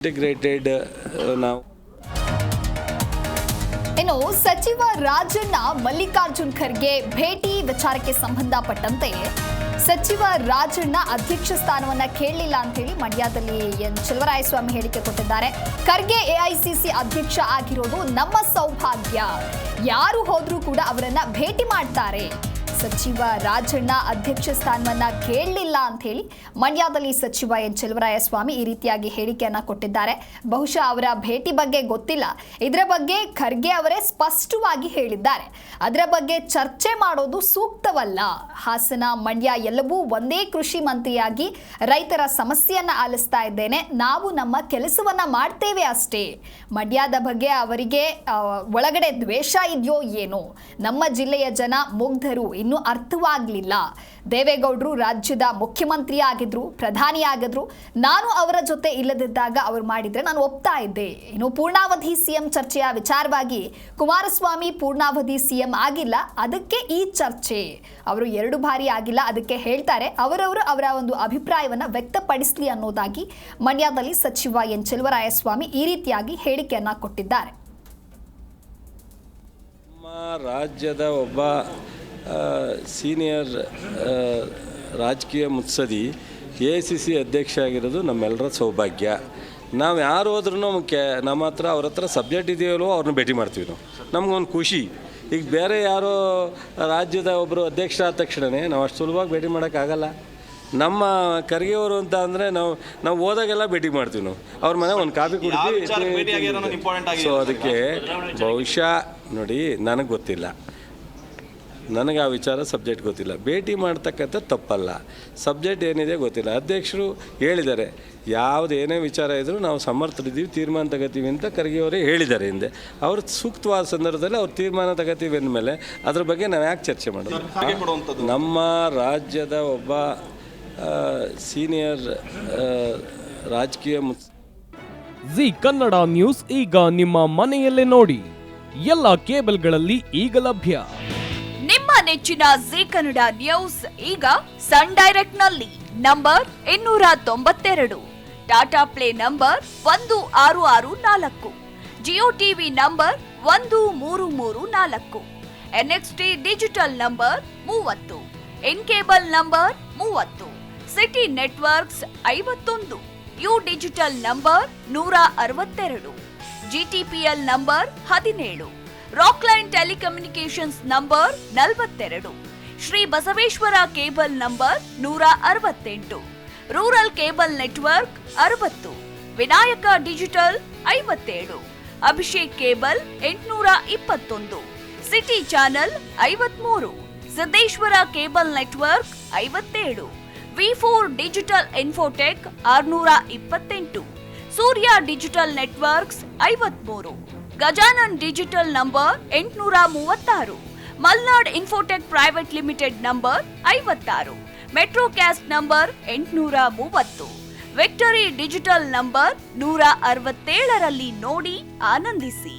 Integrated ನಾವು ಇನ್ನು ಸಚಿವ ರಾಜಣ್ಣ ಮಲ್ಲಿಕಾರ್ಜುನ್ ಖರ್ಗೆ ಭೇಟಿ ವಿಚಾರಕ್ಕೆ ಸಂಬಂಧಪಟ್ಟಂತೆ ಸಚಿವ ರಾಜಣ್ಣ ಅಧ್ಯಕ್ಷ ಸ್ಥಾನವನ್ನ ಕೇಳಲಿಲ್ಲ ಅಂತ ಹೇಳಿ ಮಂಡ್ಯದಲ್ಲಿ ಎನ್ ಚೆಲುವರಾಯಸ್ವಾಮಿ ಹೇಳಿಕೆ ಕೊಟ್ಟಿದ್ದಾರೆ. ಖರ್ಗೆ ಎಐಸಿಸಿ ಅಧ್ಯಕ್ಷ ಆಗಿರೋದು ನಮ್ಮ ಸೌಭಾಗ್ಯ, ಯಾರು ಹೋದ್ರೂ ಕೂಡ ಅವರನ್ನ ಭೇಟಿ ಮಾಡ್ತಾರೆ. ಸಚಿವ ರಾಜಣ್ಣ ಅಧ್ಯಕ್ಷ ಸ್ಥಾನವನ್ನ ಕೇಳಲಿಲ್ಲ ಅಂತ ಹೇಳಿ ಮಂಡ್ಯದಲ್ಲಿ ಸಚಿವ ಎನ್ ಚೆಲುವರಾಯಸ್ವಾಮಿ ಈ ರೀತಿಯಾಗಿ ಹೇಳಿಕೆಯನ್ನ ಕೊಟ್ಟಿದ್ದಾರೆ. ಬಹುಶಃ ಅವರ ಭೇಟಿ ಬಗ್ಗೆ ಗೊತ್ತಿಲ್ಲ, ಇದರ ಬಗ್ಗೆ ಖರ್ಗೆ ಅವರೇ ಸ್ಪಷ್ಟವಾಗಿ ಹೇಳಿದ್ದಾರೆ. ಅದರ ಬಗ್ಗೆ ಚರ್ಚೆ ಮಾಡೋದು ಸೂಕ್ತವಲ್ಲ. ಹಾಸನ ಮಂಡ್ಯ ಎಲ್ಲವೂ ಒಂದೇ ಕೃಷಿ ಮಂತ್ರಿಯಾಗಿ ರೈತರ ಸಮಸ್ಯೆಯನ್ನ ಆಲಿಸ್ತಾ ಇದ್ದೇನೆ. ನಾವು ನಮ್ಮ ಕೆಲಸವನ್ನ ಮಾಡ್ತೇವೆ ಅಷ್ಟೇ. ಮಂಡ್ಯದ ಬಗ್ಗೆ ಅವರಿಗೆ ಒಳಗಡೆ ದ್ವೇಷ ಇದೆಯೋ ಏನೋ. ನಮ್ಮ ಜಿಲ್ಲೆಯ ಜನ ಮುಗ್ಧರು, ಇನ್ನೂ ಅರ್ಥವಾಗಲಿಲ್ಲ. ದೇವೇಗೌಡರು ರಾಜ್ಯದ ಮುಖ್ಯಮಂತ್ರಿ ಆಗಿದ್ರು, ಪ್ರಧಾನಿ ಆಗಿದ್ರು. ನಾನು ಅವರ ಜೊತೆ ಇಲ್ಲದಿದ್ದಾಗ ಅವ್ರು ಮಾಡಿದ್ರೆ ನಾನು ಒಪ್ತಾ ಇದ್ದೆ. ಇನ್ನು ಪೂರ್ಣಾವಧಿ ಸಿಎಂ ಚರ್ಚೆಯ ವಿಚಾರವಾಗಿ ಕುಮಾರಸ್ವಾಮಿ ಪೂರ್ಣಾವಧಿ ಸಿಎಂ ಆಗಿಲ್ಲ, ಅದಕ್ಕೆ ಈ ಚರ್ಚೆ. ಅವರು 2 ಬಾರಿ ಆಗಿಲ್ಲ, ಅದಕ್ಕೆ ಹೇಳ್ತಾರೆ. ಅವರವರು ಅವರ ಒಂದು ಅಭಿಪ್ರಾಯವನ್ನ ವ್ಯಕ್ತಪಡಿಸಲಿ ಅನ್ನೋದಾಗಿ ಮಂಡ್ಯದಲ್ಲಿ ಸಚಿವ ಎನ್ ಚೆಲುವರಾಯಸ್ವಾಮಿ ಈ ರೀತಿಯಾಗಿ ಹೇಳಿಕೆಯನ್ನ ಕೊಟ್ಟಿದ್ದಾರೆ. ನಮ್ಮ ರಾಜ್ಯದ ಒಬ್ಬ ಸೀನಿಯರ್ ರಾಜಕೀಯ ಮುತ್ಸದಿ AICC ಅಧ್ಯಕ್ಷ ಆಗಿರೋದು ನಮ್ಮೆಲ್ಲರ ಸೌಭಾಗ್ಯ. ನಾವು ಯಾರು ಹೋದ್ರೂ ನಮ್ಮ ಹತ್ರ ಅವ್ರ ಹತ್ರ ಸಬ್ಜೆಕ್ಟ್ ಇದೆಯಲ್ಲೋ ಅವ್ರನ್ನ ಭೇಟಿ ಮಾಡ್ತೀವಿ. ನಮಗೊಂದು ಖುಷಿ. ಈಗ ಬೇರೆ ಯಾರೋ ರಾಜ್ಯದ ಒಬ್ಬರು ಅಧ್ಯಕ್ಷ ಆದ ತಕ್ಷಣವೇ ನಾವು ಅಷ್ಟು ಸುಲಭವಾಗಿ ಭೇಟಿ ಮಾಡೋಕ್ಕಾಗಲ್ಲ. ನಮ್ಮ ಖರ್ಗೆ ಅವರು ಅಂತ ಅಂದರೆ ನಾವು ಹೋದಾಗೆಲ್ಲ ಭೇಟಿ ಮಾಡ್ತೀವಿ. ನಾವು ಅವ್ರ ಮನೆ ಒಂದು ಕಾಫಿ ಕುಡಿದ್ವಿ. ಸೊ ಅದಕ್ಕೆ ಬಹುಶಃ ನೋಡಿ, ನನಗೆ ಗೊತ್ತಿಲ್ಲ, ನನಗೆ ಆ ವಿಚಾರ ಸಬ್ಜೆಕ್ಟ್ ಗೊತ್ತಿಲ್ಲ. ಭೇಟಿ ಮಾಡ್ತಕ್ಕಂಥ ತಪ್ಪಲ್ಲ, ಸಬ್ಜೆಕ್ಟ್ ಏನಿದೆ ಗೊತ್ತಿಲ್ಲ. ಅಧ್ಯಕ್ಷರು ಹೇಳಿದ್ದಾರೆ, ಯಾವುದೇನೇ ವಿಚಾರ ಇದ್ದರೂ ನಾವು ಸಮರ್ಥರಿದ್ದೀವಿ, ತೀರ್ಮಾನ ತಗೋತೀವಿ ಅಂತ ಖರ್ಗೆ ಅವರೇ ಹೇಳಿದ್ದಾರೆ ಹಿಂದೆ. ಅವರು ಸೂಕ್ತವಾದ ಸಂದರ್ಭದಲ್ಲಿ ಅವ್ರು ತೀರ್ಮಾನ ತಗೋತೀವಿ ಅಂದಮೇಲೆ ಅದ್ರ ಬಗ್ಗೆ ನಾವು ಯಾಕೆ ಚರ್ಚೆ ಮಾಡೋದು? ನಮ್ಮ ರಾಜ್ಯದ ಒಬ್ಬ ಸೀನಿಯರ್ ರಾಜಕೀಯ ಜಿ ಕನ್ನಡ ನ್ಯೂಸ್ ಈಗ ನಿಮ್ಮ ಮನೆಯಲ್ಲೇ ನೋಡಿ. ಎಲ್ಲ ಕೇಬಲ್ಗಳಲ್ಲಿ ಈಗ ಲಭ್ಯ. ನಿಮ್ಮ ನೆಚ್ಚಿನ ಜಿ ಕನ್ನಡ ನ್ಯೂಸ್ ಈಗ ಸನ್ ಡೈರೆಕ್ಟ್ ನಲ್ಲಿ number 292, Tata play number 1664, Jio TV number 1334, NXT digital number 30, in cable number 30, city networks 51, U digital number 162, GTPL number 17, Rockline telecommunications number 42, Shri Basaveshwara cable number 168, rural cable network 60, Vinayaka digital 57, Abhishek cable 821, city channel 53, Siddeshwara cable network 57, V4 digital Infotech 628, Surya digital networks 53, Gajanan digital number 836, Malnad Infotech private limited number 56, Metrocast number 830, Victory digital number 167ರಲ್ಲಿ ನೋಡಿ ಆನಂದಿಸಿ.